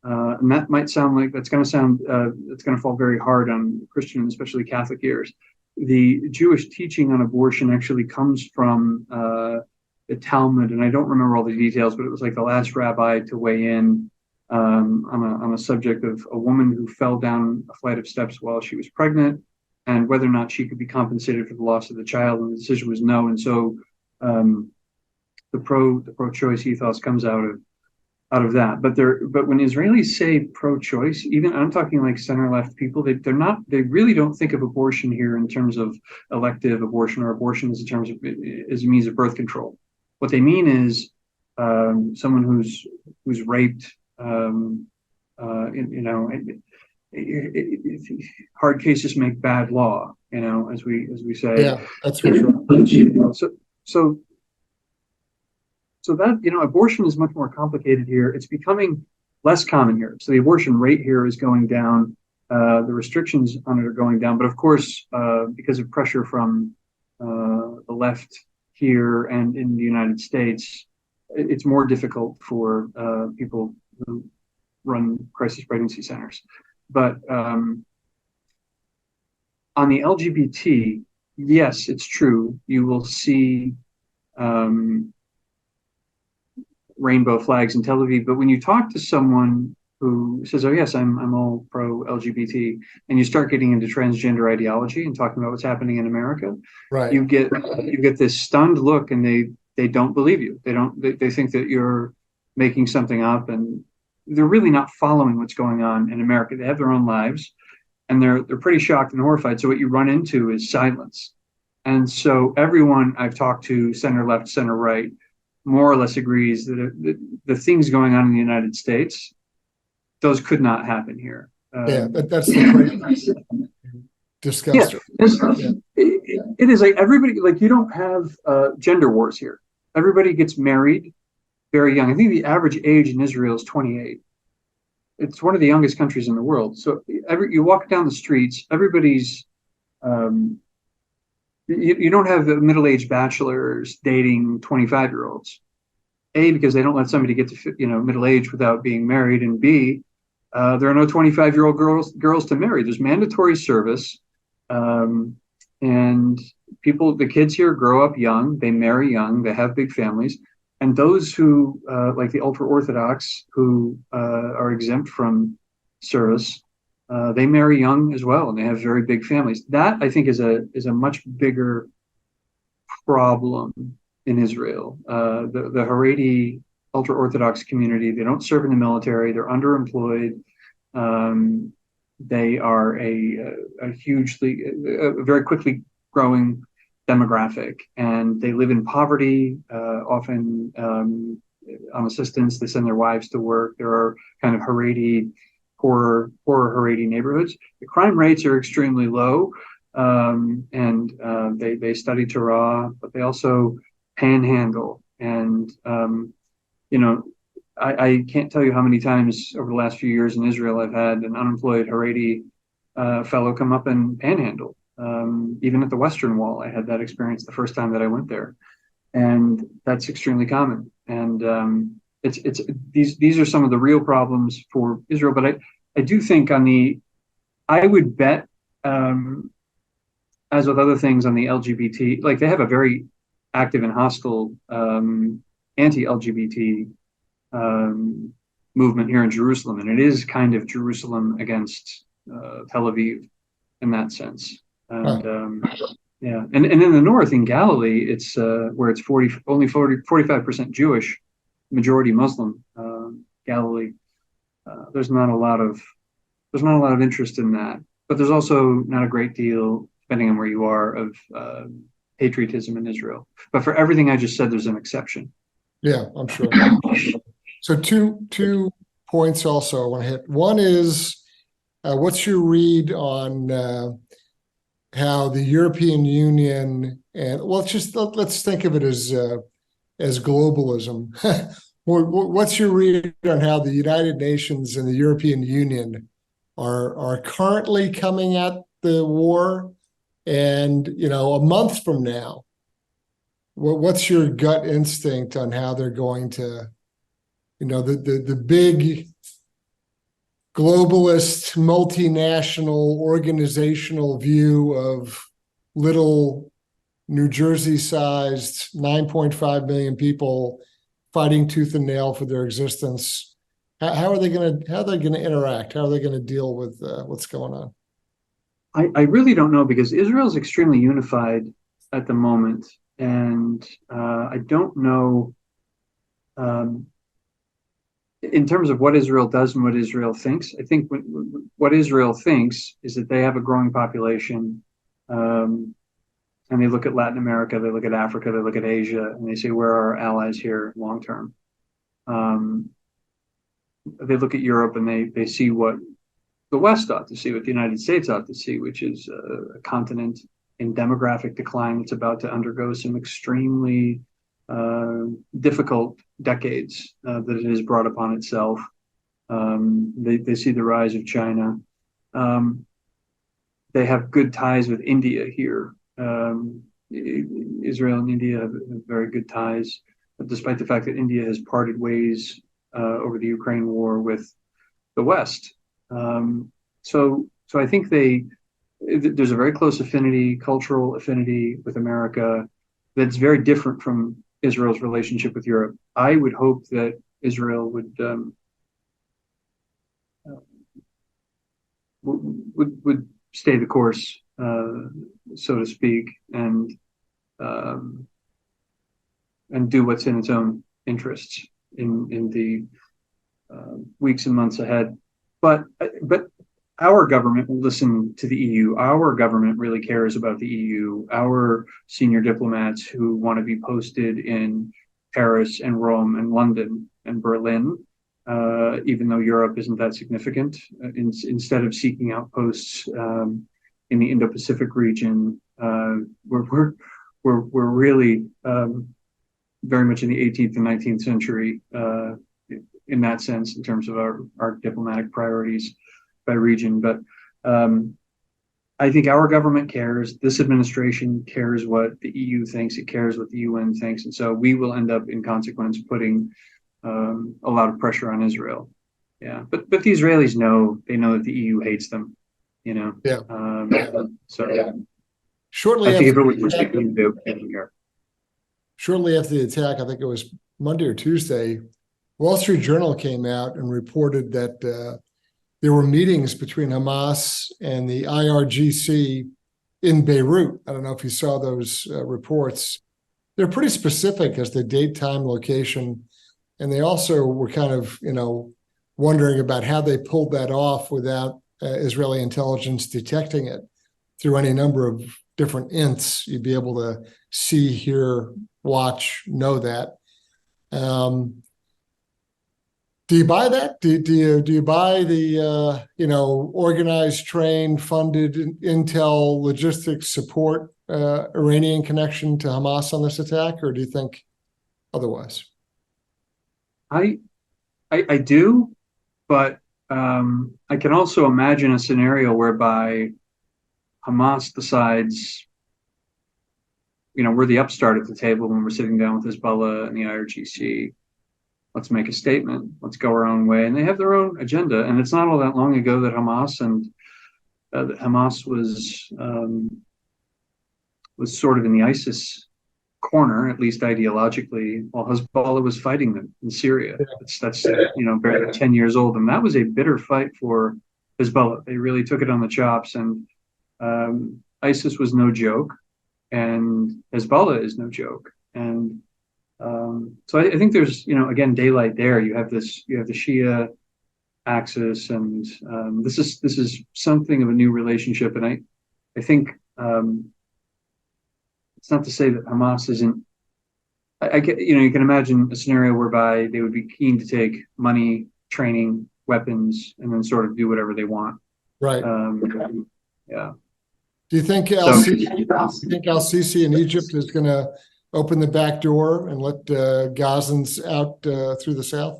And that might sound like that's going to fall very hard on Christian, especially Catholic ears. The Jewish teaching on abortion actually comes from the Talmud, and I don't remember all the details, but it was like the last rabbi to weigh in on a subject of a woman who fell down a flight of steps while she was pregnant, and whether or not she could be compensated for the loss of the child. And the decision was no. And so the pro-choice ethos comes out of that. But when Israelis say pro-choice, even I'm talking like center-left people, they really don't think of abortion here in terms of elective abortion or abortion as a means of birth control. What they mean is someone who's raped, hard cases make bad law, as we say. Yeah, that's for sure. So that, abortion is much more complicated here. It's becoming less common here. So the abortion rate here is going down. The restrictions on it are going down. But of course, because of pressure from the left here and in the United States, it's more difficult for people who run crisis pregnancy centers. But on the LGBT, yes, it's true. You will see rainbow flags in Tel Aviv, but when you talk to someone who says, "Oh yes, I'm all pro LGBT," and you start getting into transgender ideology and talking about what's happening in America, right? You get this stunned look, and they don't believe you. They think that you're making something up, and they're really not following what's going on in America. They have their own lives, and they're pretty shocked and horrified. So what you run into is silence. And so everyone I've talked to, center left, center right, more or less agrees that the things going on in the United States, those could not happen here. That's the great disgusting. It is like everybody, like you don't have gender wars here. Everybody gets married very young. I think the average age in Israel is 28. It's one of the youngest countries in the world. So you walk down the streets, everybody's you don't have middle-aged bachelors dating 25-year-olds. A, because they don't let somebody get to middle age without being married, and B, there are no 25-year-old girls to marry. There's mandatory service, and the kids here grow up young, they marry young, they have big families, and those who like the ultra-Orthodox who are exempt from service, they marry young as well, and they have very big families. That, I think, is a much bigger problem in Israel. The Haredi ultra-Orthodox community, they don't serve in the military, they're underemployed. They are a very quickly growing demographic, and they live in poverty, often on assistance. They send their wives to work. There are kind of poorer Haredi neighborhoods. The crime rates are extremely low, and they study Torah, but they also panhandle. And I can't tell you how many times over the last few years in Israel I've had an unemployed Haredi fellow come up and panhandle. Even at the Western Wall, I had that experience the first time that I went there, and that's extremely common. And these are some of the real problems for Israel. But I do think I would bet, as with other things on the LGBT, like they have a very active and hostile anti-LGBT movement here in Jerusalem, and it is kind of Jerusalem against Tel Aviv in that sense. And and in the north, in Galilee, it's where it's 45% Jewish, majority Muslim. Galilee, there's not a lot of interest in that, but there's also not a great deal, depending on where you are, of patriotism in Israel. But for everything I just said, there's an exception. Yeah, I'm sure. So two points also I want to hit. One is, what's your read on how the European Union And well, let's think of it as globalism. What's your read on how the United Nations and the European Union are currently coming at the war? And a month from now, what's your gut instinct on how they're going to, the big globalist, multinational, organizational view of little New Jersey-sized 9.5 million people fighting tooth and nail for their existence? How are they going to interact? How are they going to deal with what's going on? I really don't know, because Israel is extremely unified at the moment, and I don't know in terms of what Israel does and what Israel thinks. I think what Israel thinks is that they have a growing population, and they look at Latin America, they look at Africa, they look at Asia, and they say, where are our allies here long term? They look at Europe, and they see what the West ought to see, what the United States ought to see, which is a continent in demographic decline that's about to undergo some extremely difficult decades that it has brought upon itself. They see the rise of China. They have good ties with India here. Israel and India have very good ties, despite the fact that India has parted ways over the Ukraine war with the West. So I think there's a very close affinity, cultural affinity with America that's very different from Israel's relationship with Europe. I would hope that Israel would stay the course, so to speak, and do what's in its own interests in the weeks and months ahead. But our government will listen to the EU. Our government really cares about the EU. Our senior diplomats who want to be posted in Paris and Rome and London and Berlin, even though Europe isn't that significant, instead of seeking out posts in the Indo-Pacific region, we're really very much in the 18th and 19th century in that sense, in terms of our diplomatic priorities by region. But I think our government cares. This administration cares what the EU thinks. It cares what the UN thinks. And so we will end up, in consequence, putting a lot of pressure on Israel. Yeah. But the Israelis know that the EU hates them, Yeah. Shortly I think after if it was here. Shortly after the attack, I think it was Monday or Tuesday, Wall Street Journal came out and reported that there were meetings between Hamas and the IRGC in Beirut. I don't know if you saw those reports. They're pretty specific as to date, time, location. And they also were kind of, wondering about how they pulled that off without Israeli intelligence detecting it through any number of different ints. You'd be able to see, hear, watch, know that. Do you buy that? Do you buy the organized, trained, funded intel logistics support Iranian connection to Hamas on this attack, or do you think otherwise? I do, but I can also imagine a scenario whereby Hamas decides, we're the upstart at the table when we're sitting down with Hezbollah and the IRGC. Let's make a statement. Let's go our own way. And they have their own agenda. And it's not all that long ago that Hamas was sort of in the ISIS corner, at least ideologically, while Hezbollah was fighting them in Syria. That's barely 10 years old. And that was a bitter fight for Hezbollah. They really took it on the chops. And ISIS was no joke. And Hezbollah is no joke. And so I think there's, again, daylight there. You have the Shia axis, and this is something of a new relationship. And I think it's not to say that Hamas isn't. I get, you can imagine a scenario whereby they would be keen to take money, training, weapons, and then sort of do whatever they want. Right. Yeah. Do you think Al-Sisi in Egypt is going to open the back door and let Gazans out through the south?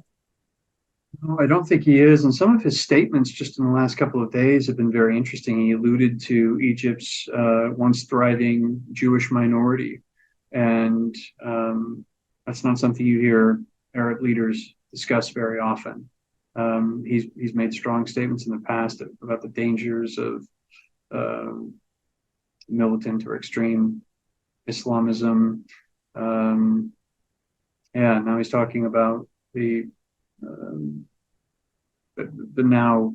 No, I don't think he is. And some of his statements just in the last couple of days have been very interesting. He alluded to Egypt's once thriving Jewish minority. And that's not something you hear Arab leaders discuss very often. He's made strong statements in the past about the dangers of militant or extreme Islamism. Now he's talking about the now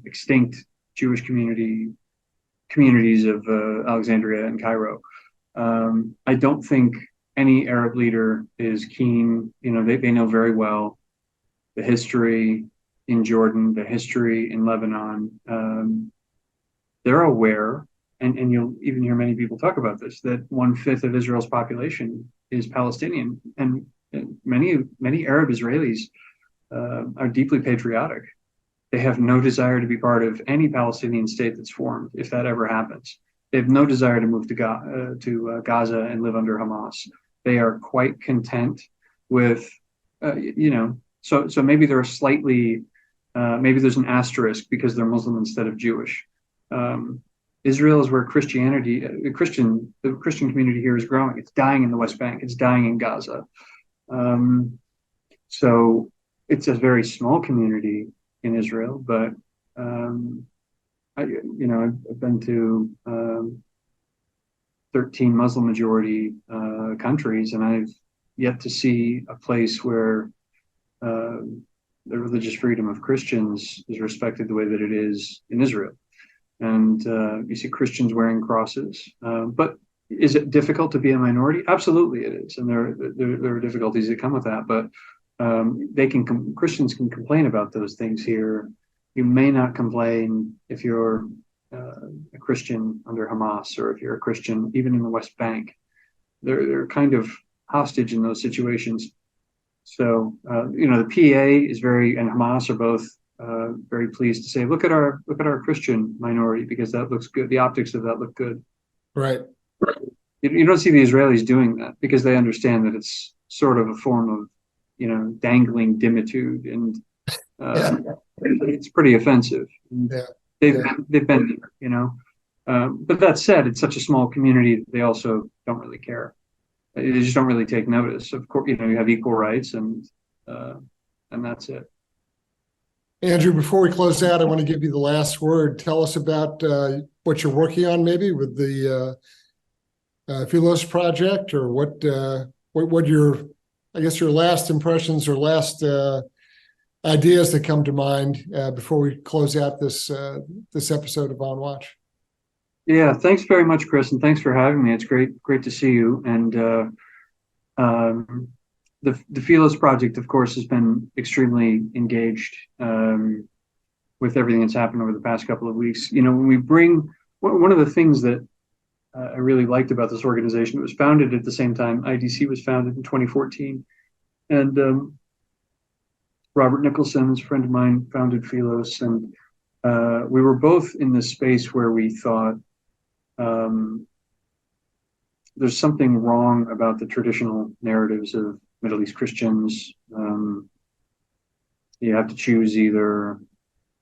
extinct Jewish communities of Alexandria and Cairo. I don't think any Arab leader is keen. They know very well the history in Jordan, the history in Lebanon. They're aware, and you'll even hear many people talk about this, that 1/5 of Israel's population is Palestinian, and many Arab Israelis are deeply patriotic. They have no desire to be part of any Palestinian state that's formed, if that ever happens. They have no desire to move to Gaza and live under Hamas. They are quite content with, so maybe they're slightly, maybe there's an asterisk because they're Muslim instead of Jewish. Israel is where the Christian community here is growing. It's dying in the West Bank. It's dying in Gaza. So it's a very small community in Israel, but I've been to 13 Muslim majority countries, and I've yet to see a place where the religious freedom of Christians is respected the way that it is in Israel. And you see Christians wearing crosses, but is it difficult to be a minority? Absolutely, it is, and there are difficulties that come with that. But Christians can complain about those things here. You may not complain if you're a Christian under Hamas, or if you're a Christian even in the West Bank. They're kind of hostage in those situations. So the PA is and Hamas are both very pleased to say, look at our Christian minority, because that looks good. The optics of that look good. Right. You don't see the Israelis doing that because they understand that it's sort of a form of dangling dimitude, and it's pretty offensive. They've been there, but that said, it's such a small community that they also don't really care. They just don't really take notice. Of course, you have equal rights, and that's it. Andrew, before we close out, I want to give you the last word. Tell us about what you're working on, maybe with the Philos Project, or what your last impressions or last ideas that come to mind before we close out this episode of On Watch. Yeah, thanks very much, Chris, and thanks for having me. It's great to see you. And the Philos Project, of course, has been extremely engaged with everything that's happened over the past couple of weeks. When we bring one of the things that I really liked about this organization, it was founded at the same time IDC was founded in 2014, and Robert Nicholson, a friend of mine, founded Philos, and we were both in this space where we thought there's something wrong about the traditional narratives of Middle East Christians. You have to choose either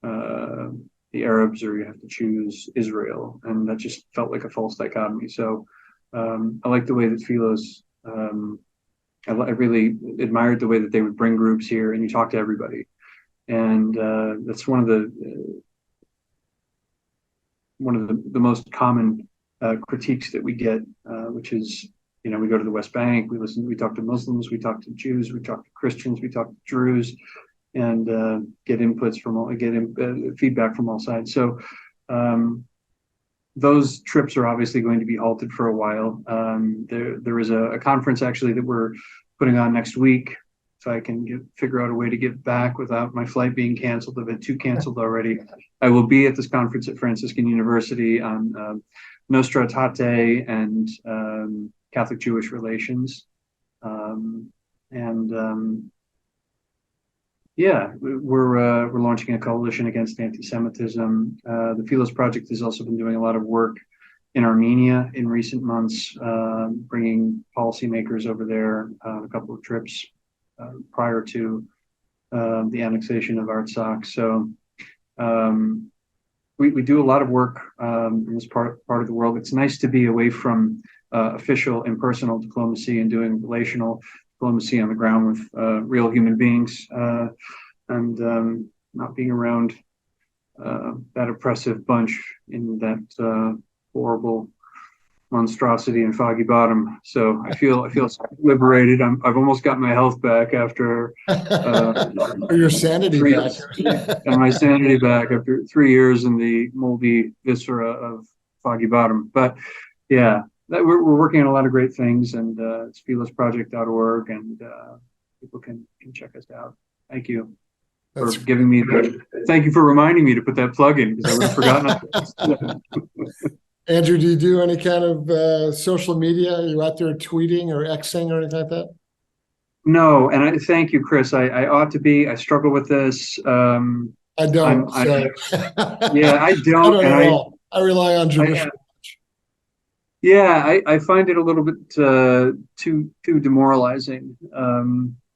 the Arabs or you have to choose Israel, and that just felt like a false dichotomy. So I like the way that Philos, I really admired the way that they would bring groups here and you talk to everybody, and that's one of the most common critiques that we get, which is, we go to the West Bank, we talk to Muslims, we talk to Jews, we talk to Christians, we talk to Druze, and get inputs feedback from all sides. So those trips are obviously going to be halted for a while. There is a conference actually that we're putting on next week, so I can figure out a way to get back without my flight being canceled. I've had 2 canceled already. I will be at this conference at Franciscan University on Nostra Aetate and Catholic Jewish relations, we're launching a coalition against anti-Semitism. The Felis Project has also been doing a lot of work in Armenia in recent months, bringing policymakers over there a couple of trips prior to the annexation of Artsakh. So we do a lot of work in this part of the world. It's nice to be away from official impersonal diplomacy and doing relational diplomacy on the ground with real human beings, and not being around that oppressive bunch in that horrible monstrosity in Foggy Bottom. So I feel liberated. I've almost got my health back after your sanity back. And my sanity back after 3 years in the moldy viscera of Foggy Bottom. But yeah, we're working on a lot of great things, and it's philosproject.org, and people can check us out. Thank you. That's for giving me thank you for reminding me to put that plug in, because I would have forgotten. Andrew, do you do any kind of social media? Are you out there tweeting or Xing or anything like that? No, and I thank you, Chris. I ought to be. I struggle with this. I don't. Yeah, I don't. I don't at all. I rely on Judicial. Yeah, I find it a little bit too demoralizing.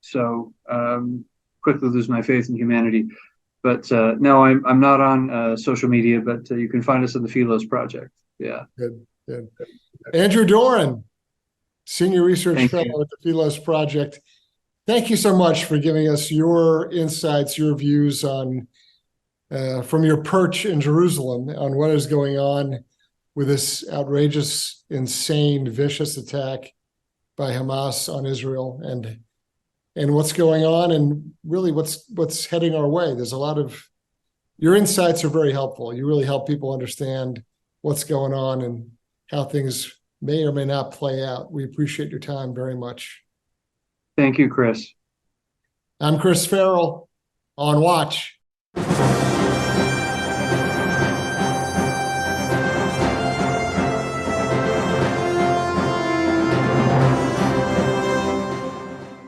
So quickly lose my faith in humanity. But no, I'm not on social media. But you can find us at the Philos Project. Yeah. Good. Andrew Doran, Senior Research Fellow at the Philos Project. Thank you so much for giving us your insights, your views on from your perch in Jerusalem on what is going on with this outrageous, insane, vicious attack by Hamas on Israel, and what's going on, and really what's heading our way. There's a lot of your insights are very helpful. You really help people understand what's going on and how things may or may not play out. We appreciate your time very much. Thank you, Chris. I'm Chris Farrell on Watch.